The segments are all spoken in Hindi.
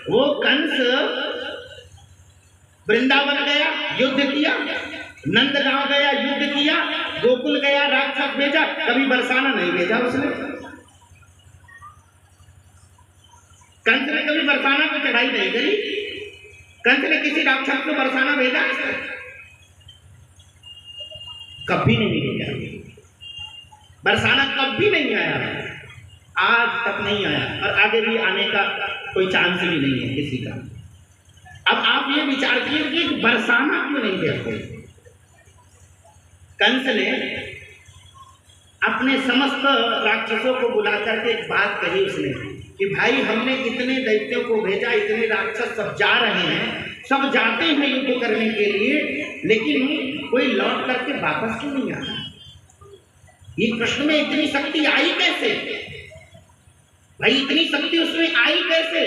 वो कंस वृंदावन गया, युद्ध किया, नंदगांव गया, युद्ध किया, गोकुल गया, राक्षस भेजा, कभी बरसाना नहीं भेजा उसने। कंस ने कभी बरसाना को चढ़ाई नहीं करी। कंस ने किसी राक्षस को बरसाना भेजा? कभी नहीं भेजा। बरसाना कभी नहीं आया, आज तक नहीं आया, और आगे भी आने का कोई चांस भी नहीं है किसी का। अब आप ये विचार कीजिए कि बरसाना क्यों नहीं भेजते? कंस ने अपने समस्त राक्षसों को बुला करके एक बात कही उसने कि भाई हमने इतने दैत्यों को भेजा, इतने राक्षस सब जा रहे हैं, सब जाते हैं युद्ध करने के लिए, लेकिन कोई लौट करके वापस क्यों नहीं आ रहा? ये कृष्ण में इतनी शक्ति आई कैसे? भाई इतनी शक्ति उसमें आई कैसे?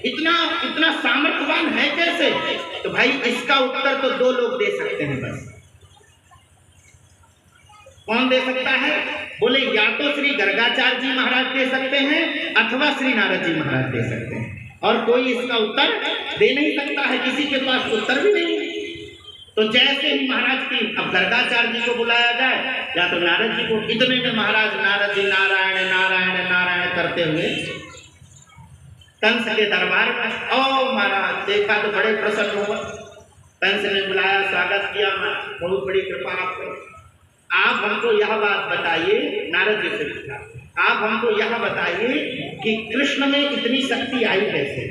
इतना सामर्थ्यवान है कैसे? तो भाई इसका उत्तर तो दो लोग दे सकते हैं बस। कौन दे सकता है? बोले या तो श्री गर्गाचार्य जी महाराज दे सकते हैं अथवा श्री नारद जी महाराज दे सकते हैं, और कोई इसका उत्तर दे नहीं सकता है, किसी के पास उत्तर भी नहीं है। तो जैसे ही महाराज की अब गर्गाचार्य जी को बुलाया जाए या तो नारद जी को, इतने में महाराज नारद जी नारायण नारायण नारायण करते हुए कंस के दरबार में, ओ महाराज देखा तो बड़े प्रसन्न हुआ। कंस ने बुलाया, स्वागत किया, बहुत बड़ी कृपा आपको। आप हमको यह बात बताइए, नारद जी से पूछा, आप हमको यह बताइए कि कृष्ण में इतनी शक्ति आई कैसे?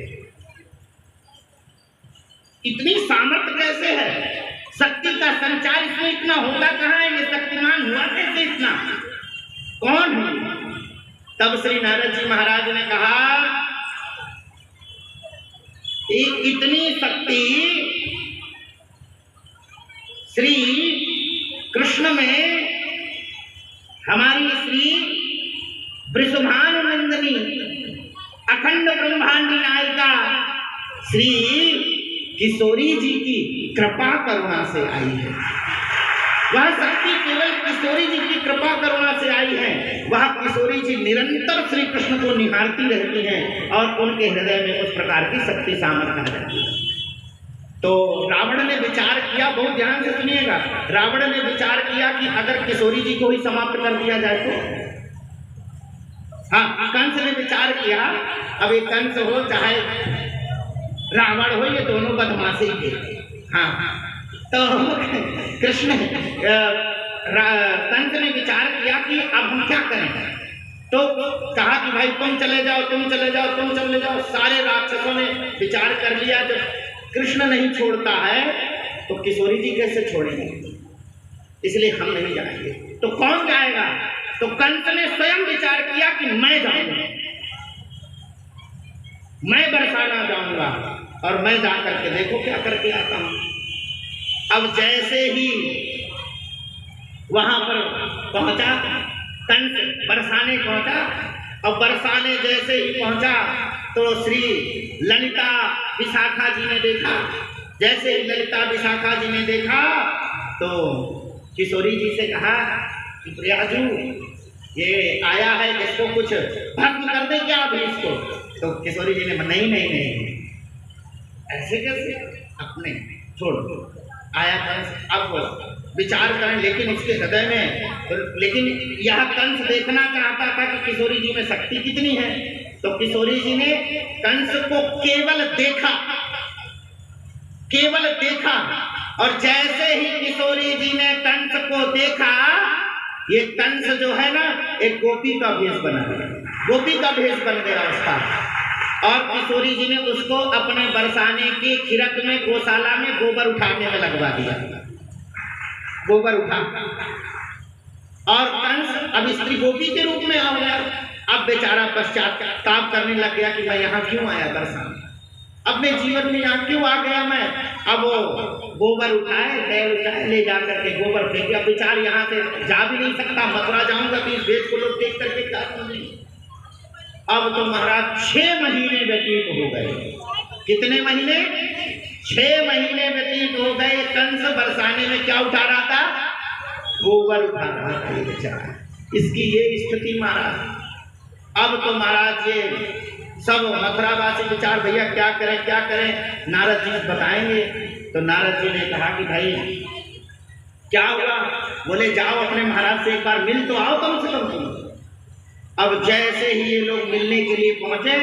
इतनी सामर्थ्य कैसे है? शक्ति का संचार इसमें इतना होता कहाँ है? ये शक्तिमान हुआ कैसे इतना? कौन है? तब श्री नारद जी महाराज ने कहा इतनी शक्ति श्री कृष्ण में हमारी श्री वृषभानुनंदिनी अखंड ब्रह्मांडी नायिका श्री किशोरी जी की कृपा करुणा से आई है। वह शक्ति केवल किशोरी जी की कृपा करुणा से आई है। वह किशोरी जी निरंतर श्री कृष्ण को निहारती रहती हैं और उनके हृदय में उस प्रकार की शक्ति सामर्थ्य आ जाती है। तो रावण ने विचार किया, बहुत ध्यान से सुनिएगा, रावण ने विचार किया कि अगर किशोरी जी को ही समाप्त कर दिया जाए तो। हाँ, कंस ने विचार किया, अब ये कंस हो चाहे रावण हो, ये दोनों बदमाशी के। हाँ, तो कृष्ण कंस ने विचार किया कि अब हम क्या करें? तो कहा कि भाई तुम चले जाओ, तुम चले जाओ, तुम चले जाओ। सारे राक्षसों ने विचार कर लिया, जब कृष्ण नहीं छोड़ता है तो किशोरी जी कैसे छोड़ेंगे, इसलिए हम नहीं जाएंगे। तो कौन जाएगा? तो कंस ने स्वयं विचार किया कि मैं जाऊंगा, मैं बरसाना जाऊंगा और मैं जाकर के देखो क्या करके आता हूं। अब जैसे ही वहां पर पहुंचा कंस, बरसाने पहुंचा, और बरसाने जैसे ही पहुंचा तो श्री ललिता विशाखा जी ने देखा। जैसे ही ललिता विशाखा जी ने देखा तो किशोरी जी से कहा कि प्रियाजू ये आया है, इसको कुछ भस्म कर दे क्या अभी इसको? तो किशोरी जी ने नहीं नहीं नहीं, ऐसे कैसे, अपने छोड़, आया कंस, अब विचार करें। लेकिन उसके हृदय में, लेकिन यह कंस देखना चाहता था कि किशोरी जी में शक्ति कितनी है। तो किशोरी जी ने कंस को केवल देखा, केवल देखा, और जैसे ही किशोरी जी ने कंस को देखा, ये कंस जो है ना एक गोपी का भेष बना गया, गोपी का भेष बन गया उसका। और किशोरी जी ने उसको अपने बरसाने की खिरक में, गौशाला में गोबर उठाने में लगवा दिया, गोबर उठा। और कंस अब स्त्री गोपी के रूप में आ गया। अब बेचारा पश्चाताप करने लग गया कि मैं यहाँ क्यों आया बरसाने, अपने जीवन में यहाँ क्यों आ गया मैं। अब वो गोबर उठाए, बैल उठाए, ले जा करके गोबर फेंक दिया। बेचारा यहाँ से जा भी नहीं सकता, मथुरा जाऊंगा तो इस भेष को लोग देख करके क्या समझेंगे। अब तो महाराज 6 महीने व्यतीत हो गए। कितने महीने? 6 महीने व्यतीत हो गए। कंस बरसाने में क्या उठा रहा था? गोबर उठा रहा था ये बेचारा। इसकी ये स्थिति महाराज। अब तो महाराज ये सब मथुरावासी विचार भैया क्या करें, नारद जी बताएंगे। तो नारद जी ने कहा कि भाई क्या हुआ? बोले जाओ अपने महाराज से एक बार मिल तो आओ कम से कम तुम। अब जैसे ही ये लोग मिलने के लिए पहुंचे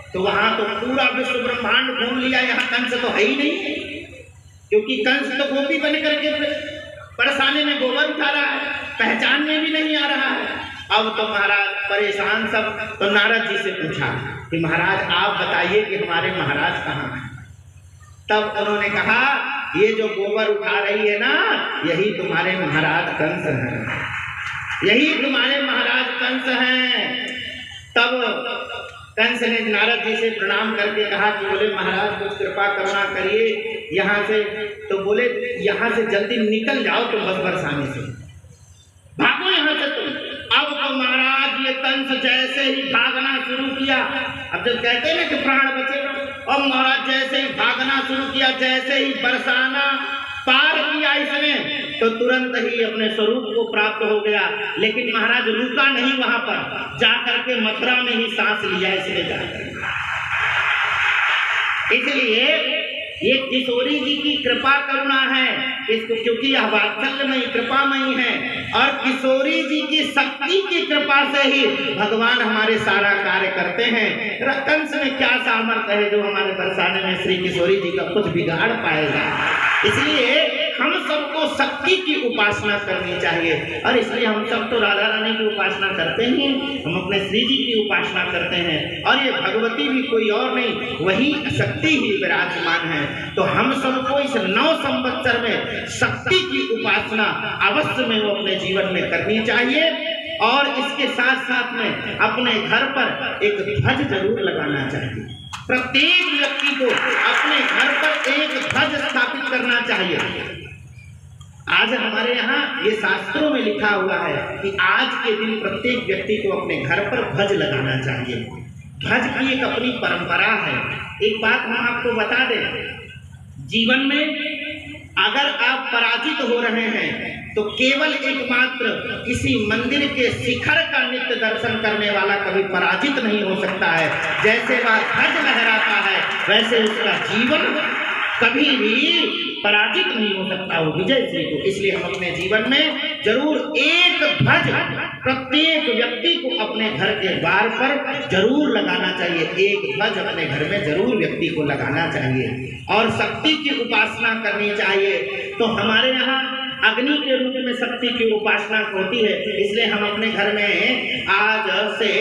तो वहां तो पूरा विश्व ब्रह्मांड घूम लिया, यहाँ कंस तो है ही नहीं, क्योंकि कंस तो गोपी बन करके परसाने में गोबर उठा रहा है, पहचान में भी नहीं आ रहा है। अब तो महाराज परेशान सब। तो नारद जी से पूछा कि महाराज आप बताइए कि हमारे महाराज कहाँ हैं? तब उन्होंने कहा ये जो गोबर उठा रही है ना, यही तुम्हारे महाराज कंस हैं, यही तुम्हारे महाराज कंस हैं। तब कंस ने नारद जी से प्रणाम करके कहा कि बोले महाराज कुछ कृपा करुणा करिए यहाँ से। तो बोले यहाँ से जल्दी निकल जाओ तुम, बस बरसाने से भागो यहाँ से तुम। अब तो महाराज ये कंस जैसे ही भागना शुरू किया, अब जब कहते हैं ना कि प्राण बचेगा, अब महाराज जैसे ही भागना शुरू किया, जैसे ही बरसाना पार किया इसने, तो तुरंत ही अपने स्वरूप को प्राप्त हो गया। लेकिन महाराज रुका नहीं, वहां पर जाकर के मथुरा में ही सांस लिया इसने जाकर। इसलिए ये किशोरी जी की कृपा करुणा है इसको, क्योंकि यह वात्सल्यमयी कृपामयी है, और किशोरी जी की शक्ति की कृपा से ही भगवान हमारे सारा कार्य करते हैं। कंस में क्या सामर्थ्य है जो हमारे बरसाने में श्री किशोरी जी का कुछ बिगाड़ पाएगा? इसलिए हम सबको शक्ति की उपासना करनी चाहिए, और इसलिए हम सब तो राधा रानी की उपासना करते हैं, हम अपने श्री जी की उपासना करते हैं, और ये भगवती भी कोई और नहीं, वही शक्ति ही विराजमान है। तो हम सबको इस 9 संवत्सर में शक्ति की उपासना अवश्य में वो अपने जीवन में करनी चाहिए, और इसके साथ साथ में अपने घर पर एक ध्वज जरूर लगाना चाहिए। प्रत्येक व्यक्ति को अपने घर पर एक ध्वज स्थापित करना चाहिए। आज हमारे यहाँ ये शास्त्रों में लिखा हुआ है कि आज के दिन प्रत्येक व्यक्ति को अपने घर पर ध्वज लगाना चाहिए। ध्वज की एक अपनी परंपरा है। एक बात हम आपको बता दें, जीवन में अगर आप पराजित हो रहे हैं तो केवल एकमात्र किसी मंदिर के शिखर का नित्य दर्शन करने वाला कभी पराजित नहीं हो सकता है। जैसे वह ध्वज लहराता है वैसे उसका जीवन कभी भी पराजित नहीं हो सकता, वो विजयश्री को। इसलिए हम अपने जीवन में जरूर एक ध्वज प्रत्येक व्यक्ति को अपने घर के द्वार पर जरूर लगाना चाहिए। एक ध्वज अपने घर में जरूर व्यक्ति को लगाना चाहिए, और शक्ति की उपासना करनी चाहिए। तो हमारे यहाँ अग्नि के रूप में शक्ति की उपासना होती है, इसलिए हम अपने घर में आज से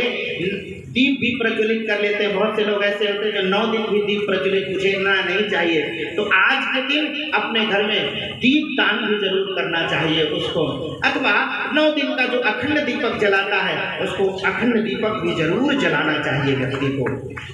दीप भी प्रज्वलित कर लेते हैं। बहुत से लोग ऐसे होते हैं जो 9 दिन भी दीप प्रज्वलित बुझेना नहीं चाहिए, तो आज के दिन अपने घर में दीप दान भी जरूर करना चाहिए उसको, अथवा 9 दिन का जो अखंड दीपक जलाता है उसको अखंड दीपक भी जरूर जलाना चाहिए व्यक्ति को।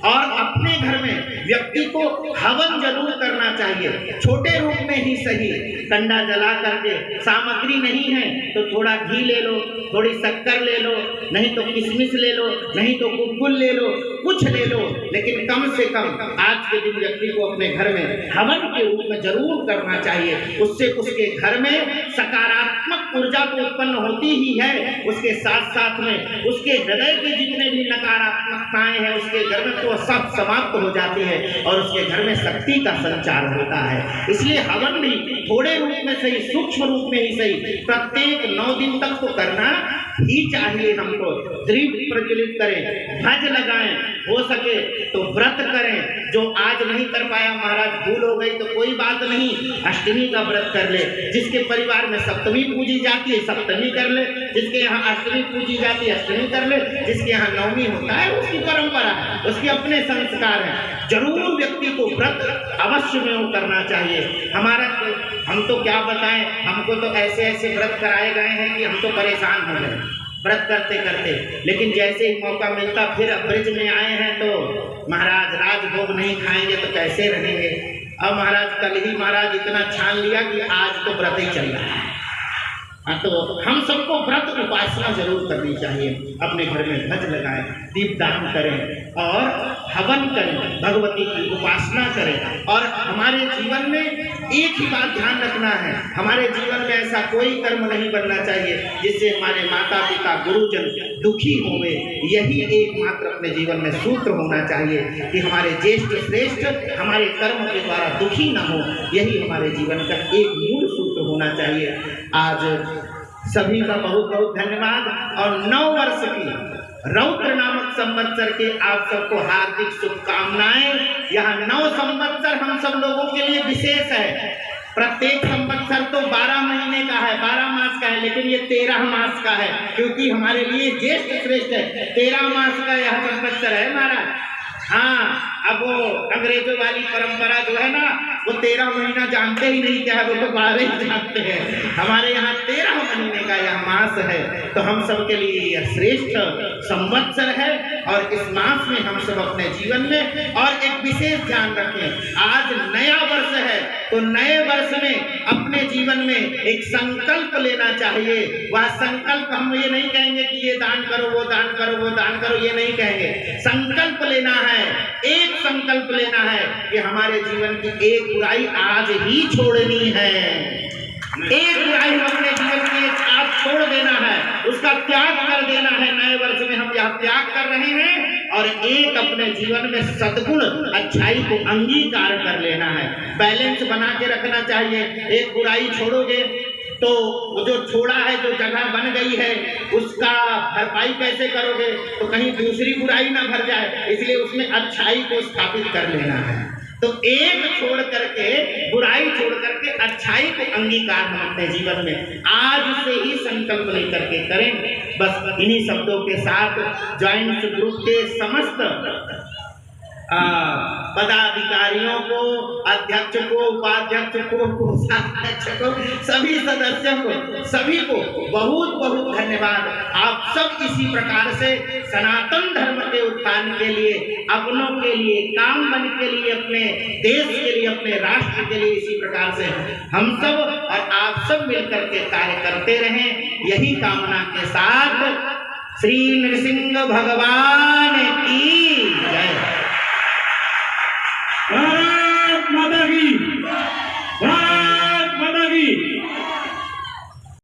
और अपने घर में व्यक्ति को हवन जरूर करना चाहिए, छोटे रूप में ही सही, कंडा जला करके। सामग्री नहीं है तो थोड़ा घी ले लो, थोड़ी शक्कर ले लो, नहीं तो किशमिश ले लो, नहीं तो गुलगुल ले लो, कुछ ले लो, लेकिन कम से कम आज के दिन व्यक्ति को अपने घर में हवन के रूप में जरूर करना चाहिए। उससे उसके घर में सकारात्मक ऊर्जा तो उत्पन्न होती ही है, उसके साथ साथ में उसके हृदय के जितने भी नकारात्मकताएं हैं उसके घर में तो सब समाप्त हो जाती है, और उसके घर में शक्ति का संचार होता है। इसलिए हवन भी थोड़े रूप में सही, सूक्ष्म रूप में ही सही, प्रत्येक 9 दिन तक तो करना ही चाहिए। हमको दीप प्रज्वलित करें, ध्वज लगाएं, हो सके तो व्रत करें। जो आज नहीं कर पाया, महाराज भूल हो गई तो कोई बात नहीं, अष्टमी का व्रत कर ले। जिसके परिवार में सप्तमी पूजी जाती है सप्तमी कर ले, जिसके यहाँ अष्टमी पूजी जाती है अष्टमी कर ले, जिसके यहाँ नवमी होता है उसकी परंपरा है, उसके अपने संस्कार हैं। जरूर व्यक्ति को व्रत अवश्य में वो करना चाहिए। हमारा हम तो क्या बताएं, हमको तो ऐसे ऐसे व्रत कराए गए हैं कि हम तो परेशान हो गए व्रत करते करते। लेकिन जैसे ही मौका मिलता फिर ब्रिज में आए हैं तो महाराज राजभोग नहीं खाएंगे तो कैसे रहेंगे। अब महाराज कल ही महाराज इतना छान लिया कि आज तो व्रत ही चल रहा है। तो हम सबको व्रत उपासना जरूर करनी चाहिए। अपने घर में ध्वज लगाएं, दीप दान करें और हवन करें, भगवती की उपासना करें। और हमारे जीवन में एक ही बात ध्यान रखना है, हमारे जीवन में ऐसा कोई कर्म नहीं बनना चाहिए जिससे हमारे माता पिता गुरुजन दुखी होंगे। यही एकमात्र अपने जीवन में सूत्र होना चाहिए कि हमारे ज्येष्ठ श्रेष्ठ हमारे कर्म के द्वारा दुखी न हो। यही हमारे जीवन का एक मूल सूत्र होना चाहिए। आज सभी का बहुत बहुत धन्यवाद। और 9 वर्ष की रौद्र नामक संवत्सर के आप सबको हार्दिक शुभकामनाएं। यह 9 संवत्सर हम सब लोगों के लिए विशेष है। प्रत्येक संवत्सर तो 12 महीने का है, 12 मास का है, लेकिन ये 13 मास का है, क्योंकि हमारे लिए ज्येष्ठ श्रेष्ठ है। 13 मास का यह संवत्सर है महाराज। हाँ, अब वो अंग्रेजों वाली परंपरा जो है ना, वो 13 महीना जानते ही नहीं क्या है, वो तो 12 ही जानते हैं। हमारे यहाँ 13 महीने का यह मास है, तो हम सब के लिए यह श्रेष्ठ संवत्सर है। और इस मास में हम सब अपने जीवन में और एक विशेष ध्यान रखें। आज नया वर्ष है, तो नए वर्ष में अपने जीवन में एक संकल्प लेना चाहिए। वह संकल्प हम ये नहीं कहेंगे कि ये दान करो, वो दान करो, वो दान करो, ये नहीं कहेंगे। संकल्प लेना है, एक संकल्प लेना है कि हमारे जीवन की एक बुराई आज ही छोड़नी है। एक बुराई हम अपने जीवन की आज छोड़ देना है, उसका त्याग कर देना है। नए वर्ष में हम यह त्याग कर रहे हैं और एक अपने जीवन में सद्गुण अच्छाई को अंगीकार कर लेना है। बैलेंस बना के रखना चाहिए। एक बुराई छोड़ोगे तो वो जो छोड़ा है, जो जगह बन गई है, उसका भरपाई कैसे करोगे? तो कहीं दूसरी बुराई ना भर जाए, इसलिए उसमें अच्छाई को स्थापित कर लेना है। तो एक छोड़ करके, बुराई छोड़ करके अच्छाई को अंगीकार हम अपने जीवन में आज से ही संकल्प लेकर के करें। बस इन्हीं शब्दों के साथ जॉइंट ग्रुप के समस्त पदाधिकारियों को, अध्यक्ष को, उपाध्यक्ष को, कोषाध्यक्ष को, सभी सदस्यों को, सभी को बहुत बहुत धन्यवाद। आप सब इसी प्रकार से सनातन धर्म के उत्थान के लिए, अपनों के लिए, काम बन के लिए, अपने देश के लिए, अपने राष्ट्र के लिए इसी प्रकार से हम सब और आप सब मिलकर के कार्य करते रहें। यही कामना के साथ श्री नृसिंह भगवान की जय। भारत माता की, भारत माता की।